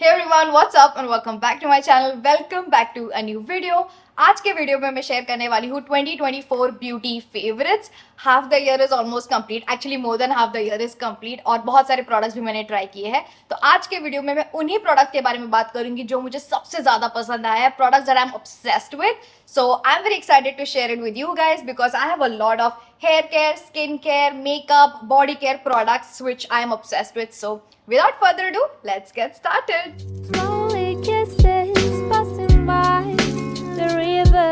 Hey everyone, what's up and welcome back to my channel. Welcome back to a new video. आज के video में मैं share करने वाली हूँ 2024 beauty favourites. Half the year is almost complete, actually more than half the year is complete, और बहुत सारे प्रोडक्ट्स भी मैंने ट्राई किए हैं. तो आज के वीडियो में मैं उन्हीं प्रोडक्ट के बारे में बात करूंगी जो मुझे सबसे ज्यादा पसंद आया है, products that I am obsessed with. So I am very excited to share it with you guys because I have a lot of hair care, skin care, makeup, body care products which I am obsessed with. So without further ado, let's get started. Slowly kisses passing by the river.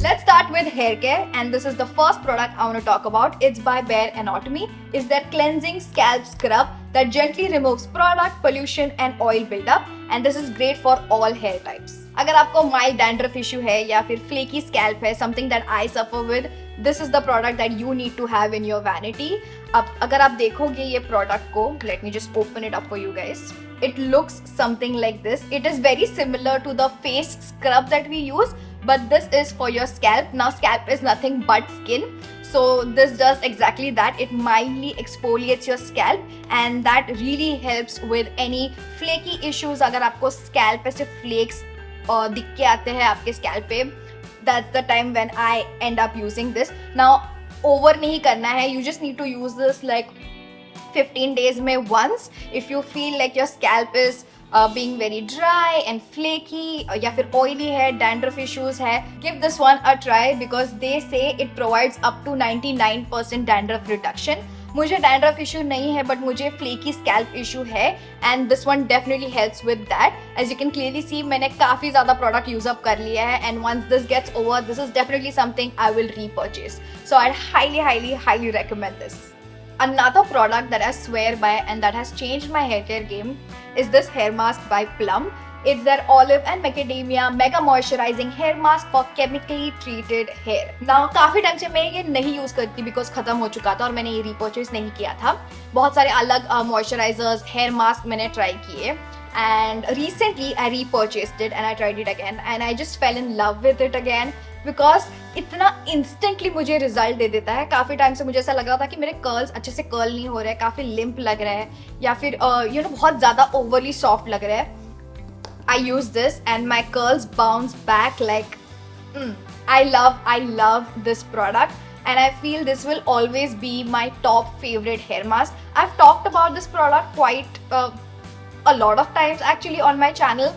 Let's start with hair care, and this is the first product I want to talk about. It's by Bare Anatomy. It's their cleansing scalp scrub that gently removes product, pollution and oil buildup, and this is great for all hair types. अगर आपको mild dandruff issue है या फिर flaky scalp है, something that I suffer with, this is the product that you need to have in your vanity. अब अगर आप देखोगे ये product को, let me just open it up for you guys. It looks something like this. It is very similar to the face scrub that we use, but this is for your scalp. Now scalp is nothing but skin, so this does exactly that. It mildly exfoliates your scalp and that really helps with any flaky issues. अगर आपको scalp पे सिर्फ flakes दिख के आते हैं आपके scalp पे, that's the time when I end up using this. Now over नहीं करना है, you just need to use this like 15 days में once. If you feel like your scalp is being very dry and flaky या फिर oily है, dandruff issues है, give this one a try because they say it provides up to 99% dandruff reduction. मुझे dandruff issue नहीं है but मुझे flaky scalp issue है and this one definitely helps with that. As you can clearly see मैंने काफ़ी ज़्यादा product use up कर लिया है and once this gets over this is definitely something I will repurchase. So I highly recommend this. Another product that I swear by and that has changed my hair care game is this hair mask by Plum. It's their olive and macadamia mega moisturizing hair mask for chemically treated hair. Now काफी time से मैं ये नहीं use करती because खत्म हो चुका था और मैंने ये रीपर्चेज नहीं किया था. बहुत सारे अलग मॉइस्चराइजर्स हेयर मास्क मैंने ट्राई किए and recently I repurchased it and I tried it again and I just fell in love with it again because इतना इंस्टेंटली मुझे रिजल्ट दे देता है. काफ़ी टाइम से मुझे ऐसा लग रहा था कि मेरे कर्ल्स अच्छे से कर्ल नहीं हो रहे हैं, काफ़ी लिम्प लग रहा है या फिर यू नो बहुत ज़्यादा ओवरली सॉफ्ट लग रहा है. I use this and my curls bounce back like I love this product and I feel this will always be my top favorite hair mask. I've talked about this product quite a lot of times actually on my channel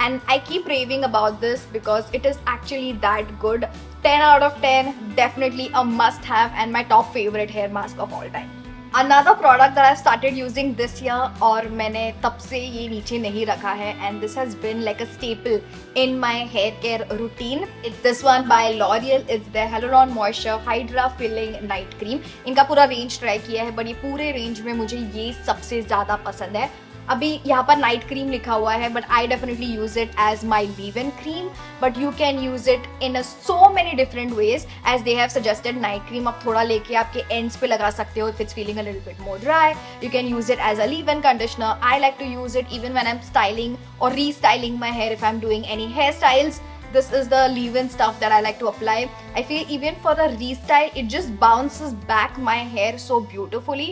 and I keep raving about this because it is actually that good. 10 out of 10, definitely a must have and my top favorite hair mask of all time. Another product that I started using this year और मैंने तब से ये नीचे नहीं रखा है and this has been like a staple in my hair care routine. It's this one by L'Oreal. It's the Hyaluron Moisture Hydra Filling Night Cream. इनका पूरा रेंज ट्राई किया है बट ये पूरे रेंज में मुझे ये सबसे ज़्यादा पसंद है. अभी यहाँ पर नाइट क्रीम लिखा हुआ है but I definitely use it as my leave in cream but you can use it in so many different ways as they have suggested. Night cream आप थोड़ा लेके आपके एंड्स पे लगा सकते हो if it's feeling a little bit more dry. You can use it as a leave in conditioner. I like to use it even when I am styling or restyling my hair if I'm doing any hairstyles. This is the leave-in stuff that I like to apply. I feel even for the restyle, it just bounces back my hair so beautifully.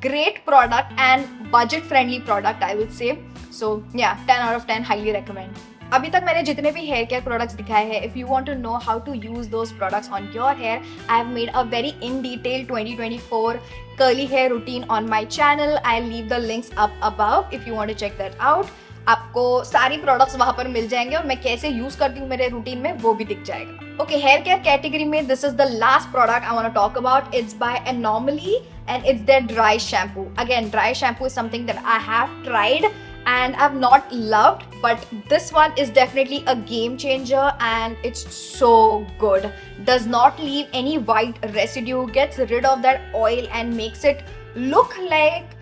Great product and budget-friendly product, I would say. So yeah, 10 out of 10, highly recommend. अभी तक मैंने जितने भी hair care products दिखाए हैं, if you want to know how to use those products on your hair, I have made a very in detail 2024 curly hair routine on my channel. I leave the links up above if you want to check that out. आपको सारी products वहां पर मिल जाएंगे और मैं कैसे use करती हूँ मेरे रूटीन में वो भी दिख जाएगा. ओके, हेयर केयर कैटेगरी में this is the last product I want to talk about. It's by Anomaly and it's their dry shampoo. Again, dry shampoo is something that I have tried and I've not loved, but this one is definitely a game changer and it's so good. Does not leave any white residue, gets rid of that oil and makes it look like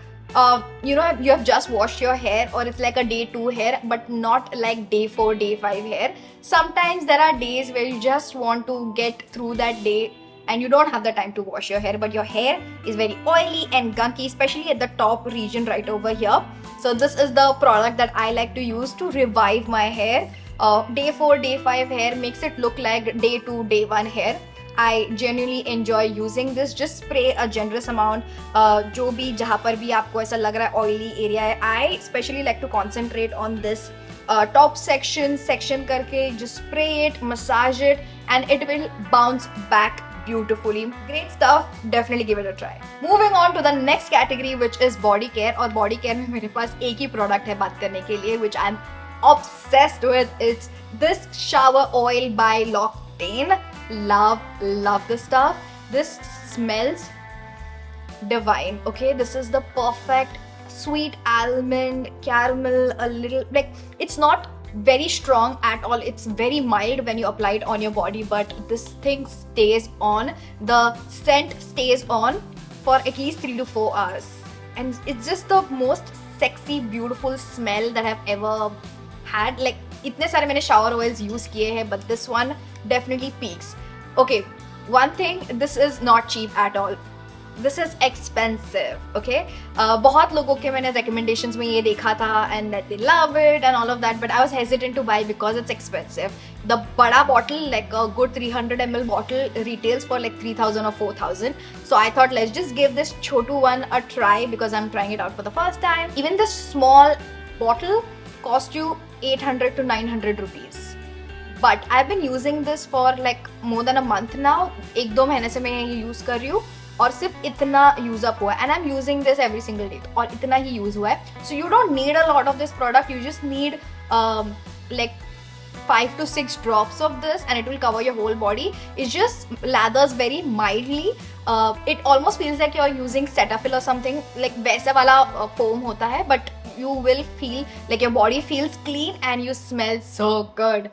you know you have just washed your hair or it's like a day 2 hair but not like day 4 day 5 hair. Sometimes there are days where you just want to get through that day and you don't have the time to wash your hair but your hair is very oily and gunky, especially at the top region right over here. So this is the product that I like to use to revive my hair. Day 4 day 5 hair makes it look like day 2 day 1 hair. I genuinely enjoy using this. Just spray a generous amount. जो भी जहाँ पर भी आपको ऐसा लग रहा है oily area है, I especially like to concentrate on this top section करके just spray it, massage it, and it will bounce back beautifully. Great stuff. Definitely give it a try. Moving on to the next category, which is body care. और body care में मेरे पास एक ही product है बात करने के लिए, which I'm obsessed with. It's this shower oil by L'Occitane. Love this stuff. This smells divine. Okay, this is the perfect sweet almond caramel, a little like, it's not very strong at all, it's very mild when you apply it on your body, but this thing stays on, the scent stays on for at least 3 to 4 hours, and it's just the most sexy beautiful smell that I've ever had. Like इतने सारे मैंने shower oils use किए हैं, but this one definitely peaks. Okay, one thing, this is not cheap at all. This is expensive, okay? बहुत लोगों के मैंने recommendations में ये देखा था and that they love it and all of that, but I was hesitant to buy because it's expensive. The बड़ा bottle, like a good 300 ml bottle, retails for like 3,000 or 4,000. So I thought let's just give this Chhotu one a try because I'm trying it out for the first time. Even this small bottle cost you 800 to 900 rupees. But I've been using this for like more than a month now. 1-2 महीने से मैं ये use कर रही हूँ और सिर्फ इतना यूज अप हुआ है, and I am using this every single day, और इतना ही यूज हुआ है. So you don't need a lot of this product, you just need like 5 to 6 drops of this and it will cover your whole body. It just lathers very mildly. It almost feels like you're using Cetaphil or something, like वैसा वाला foam होता है, but you will feel like your body feels clean and you smell so good.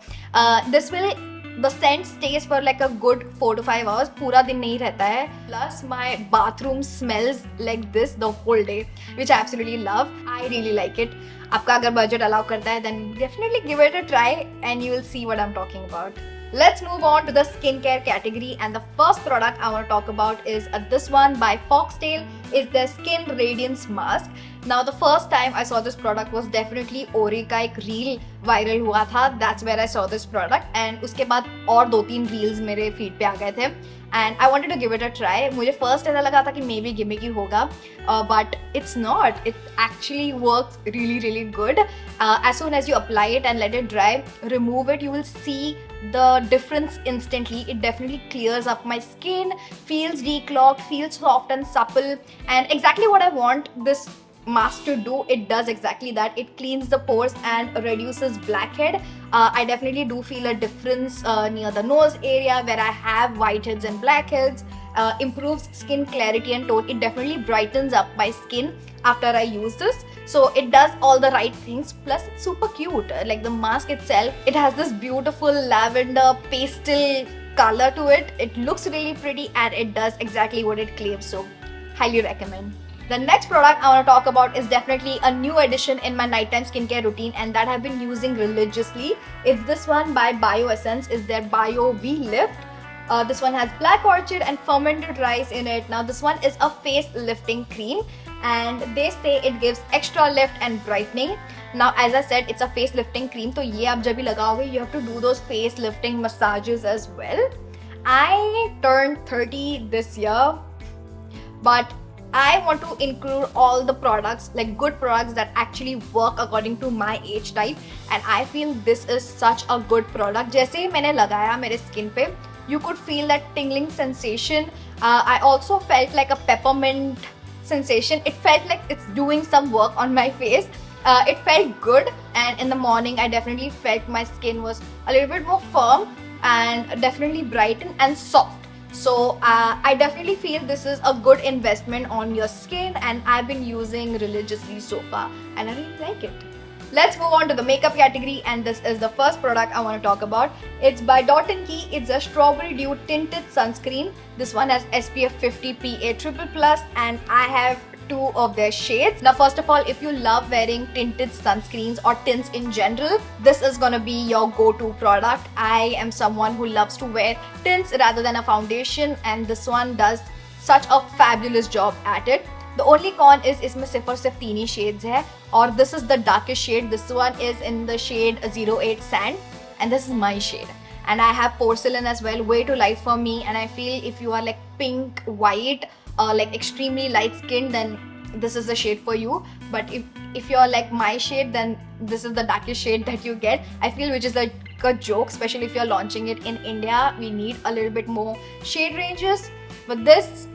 The scent stays for like a good 4 to 5 hours. पूरा दिन नहीं रहता है. Plus my bathroom smells like this the whole day, which I absolutely love. I really like it. आपका अगर budget allow करता है, then definitely give it a try and you will see what I'm talking about. Let's move on to the skincare category, and the first product I want to talk about is this one by Foxtail. It's their Skin Radiance Mask. Now the first time I saw this product was definitely Ori का एक reel viral हुआ था. That's where I saw this product, and उसके बाद और 2-3 reels मेरे feed पे आ गए थे. And I wanted to give it a try. मुझे first ऐसा लगा था कि maybe gimmicky होगा, but it's not. It actually works really good. As soon as you apply it and let it dry, remove it, you will see the difference instantly. It definitely clears up my skin, feels declogged, feels soft and supple, and exactly what I want this mask to do. It does exactly that. It cleans the pores and reduces blackhead. I definitely do feel a difference near the nose area where I have whiteheads and blackheads. Improves skin clarity and tone. It definitely brightens up my skin after I use this. So it does all the right things. Plus it's super cute. Like the mask itself, it has this beautiful lavender pastel color to it. It looks really pretty and it does exactly what it claims. So highly recommend. The next product I want to talk about is definitely a new addition in my nighttime skincare routine, and that I've been using religiously. It's this one by BioEssence. It's their Bio V Lift. This one has black orchid and fermented rice in it. Now this one is a face lifting cream, and they say it gives extra lift and brightening. Now as I said, it's a face lifting cream, so ये आप जब भी लगाओगे, you have to do those face lifting massages as well. I turned 30 this year, but I want to include all the products, like good products that actually work according to my age type, and I feel this is such a good product. जैसे ही मैंने लगाया मेरे skin पे, you could feel that tingling sensation. I also felt like a peppermint sensation. It felt like it's doing some work on my face. It felt good, and in the morning I definitely felt my skin was a little bit more firm and definitely brightened and soft. So I definitely feel this is a good investment on your skin, and I've been using religiously so far and I really like it. Let's move on to the makeup category, and this is the first product I want to talk about. It's by Dot & Key. It's a Strawberry Dew Tinted Sunscreen. This one has SPF 50 PA+++, and I have 2 of their shades. Now first of all, if you love wearing tinted sunscreens or tints in general, this is gonna be your go-to product. I am someone who loves to wear tints rather than a foundation, and this one does such a fabulous job at it. The only con is इसमें सिर्फ और सिर्फ 3 ही shades है, और this is the darkest shade. This one is in the shade 08 Sand, and this is my shade. and I have porcelain as well, way too light for me. And I feel if you are like pink, white, like extremely light skinned, then this is the shade for you. But if you're like my shade, then this is the darkest shade that you get, I feel, which is like a joke, especially if you're launching it in India. We need a little bit more shade ranges, but this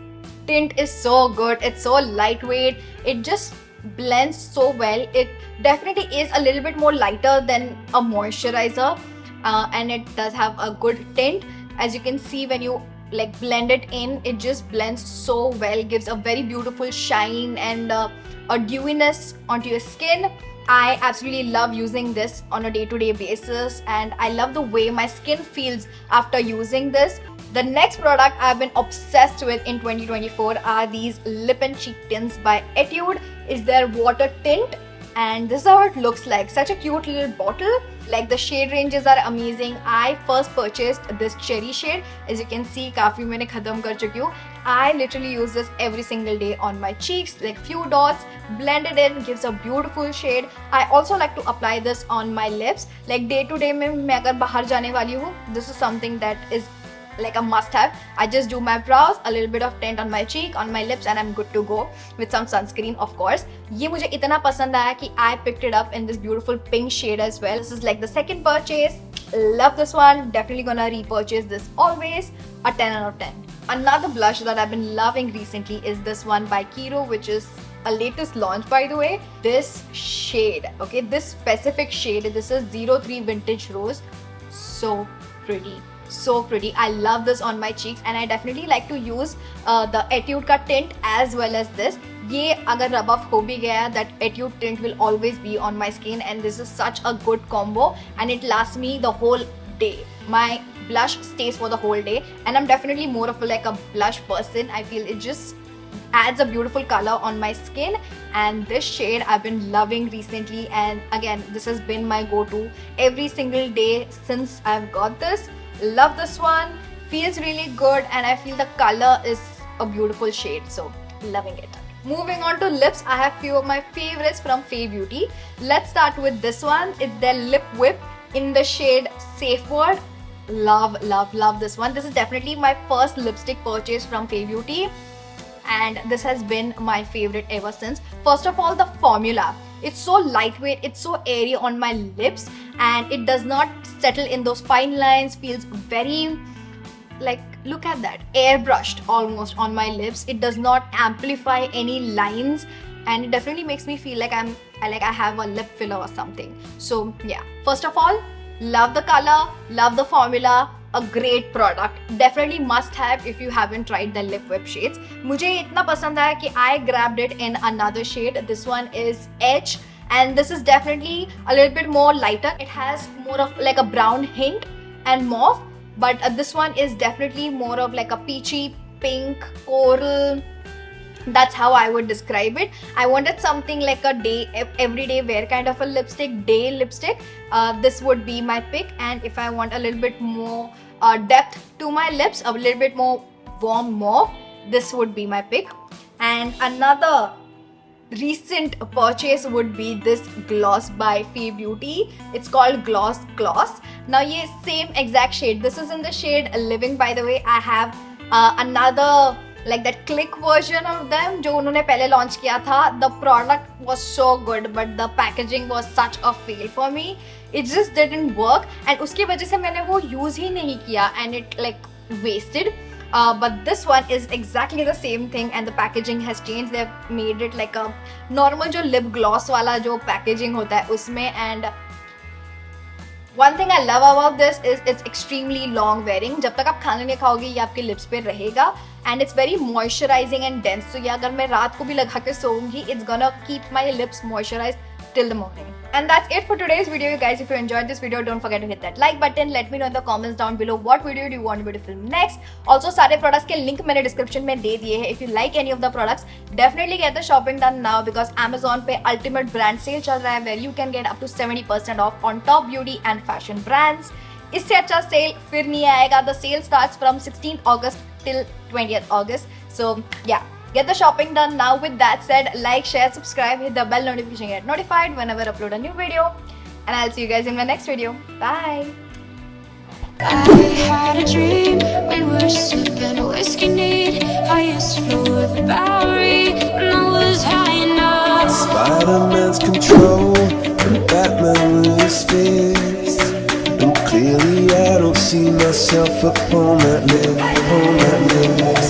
tint is so good. It's so lightweight, it just blends so well. It definitely is a little bit more lighter than a moisturizer, and it does have a good tint. As you can see, when you like blend it in, it just blends so well, gives a very beautiful shine and a dewiness onto your skin. I absolutely love using this on a day-to-day basis, and I love the way my skin feels after using this. The next product I've been obsessed with in 2024 are these lip and cheek tints by Etude. Is their water tint, and this is how it looks like. Such a cute little bottle. Like, the shade ranges are amazing. I first purchased this cherry shade. As you can see, काफी मैंने खत्म कर चुकी हूँ. I literally use this every single day on my cheeks, like few dots, blend it in, gives a beautiful shade. I also like to apply this on my lips. Like day to day में मैं अगर बाहर जाने वाली हूँ, this is something that is like a must have. I just do my brows, a little bit of tint on my cheek, on my lips, and I'm good to go with some sunscreen, of course. ये मुझे इतना पसंद आया कि I picked it up in this beautiful pink shade as well. This is like the second purchase. Love this one. Definitely gonna repurchase this always. A 10 out of 10. Another blush that I've been loving recently is this one by Kiro, which is a latest launch, by the way. This shade, okay, this specific shade, this is 03 Vintage Rose. So pretty. So pretty. I love this on my cheeks, and I definitely like to use the Etude ka tint as well as this. ये अगर rub off हो भी गया, that Etude tint will always be on my skin, and this is such a good combo, and it lasts me the whole day. My blush stays for the whole day, and I'm definitely more of like a blush person. I feel it just adds a beautiful color on my skin, and this shade I've been loving recently, and again, this has been my go-to every single day since I've got this. Love this one. Feels really good, and I feel the color is a beautiful shade, so loving it. Moving on to lips, I have few of my favorites from Fay Beauty. Let's start with this one. It's their Lip Whip in the shade Safe Word. Love, love, love this one. This is definitely my first lipstick purchase from Fay Beauty, and this has been my favorite ever since. First of all, the formula. It's so lightweight, it's so airy on my lips, and it does not settle in those fine lines. Feels very, like, look at that, airbrushed almost on my lips. It does not amplify any lines, and it definitely makes me feel like I have a lip filler or something. So yeah, first of all, love the color, love the formula. A great product. Definitely must have if you haven't tried the Lip Whip shades. मुझे इतना पसंद आया कि I grabbed it in another shade. This one is Edge, and this is definitely a little bit more lighter. It has more of like a brown hint and mauve, but this one is definitely more of like a peachy pink coral. That's how I would describe it. I wanted something like a everyday wear kind of a lipstick, day lipstick. This would be my pick. And if I want a little bit more depth to my lips, a little bit more warm mauve, this would be my pick. And another recent purchase would be this gloss by Fay Beauty. It's called Gloss Gloss. Now, ये same exact shade. This is in the shade Living, by the way. I have another like that click version of them जो उन्होंने पहले launch किया था. The product was so good, but the packaging was such a fail for me. It just didn't work, and उसकी वजह से मैंने वो use ही नहीं किया, and it like wasted. But this one is exactly the same thing, and the packaging has changed. They've made it like a normal जो lip gloss वाला जो packaging होता है उसमें. And one thing I love about this is it's extremely long wearing. जब तक आप खाना नहीं खाओगे ये आपके lips पे रहेगा, and it's very moisturizing and dense. So ये अगर मैं रात को भी लगा के सोऊंगी, it's gonna keep my lips moisturized till the morning. And that's it for today's video, you guys. If you enjoyed this video, don't forget to hit that like button. Let me know in the comments down below what video do you want me to film next. Also, सारे products के link मैंने description में दे दिए हैं. If you like any of the products, definitely get the shopping done now, because Amazon पे ultimate brand sale चल रहा है, where you can get up to 70% off on top beauty and fashion brands. इससे अच्छा sale फिर नहीं आएगा. The sale starts from 16th August till 20th August. So yeah. Get the shopping done now. With that said, like, share, subscribe, hit the bell notification, get notified whenever I upload a new video. And I'll see you guys in my next video. Bye! I had a dream, we were sipping whiskey neat. I used to flow with Bowery when I was high enough. Spider-Man's control and Batman with his fist. And clearly I don't see myself upon that list, upon that list.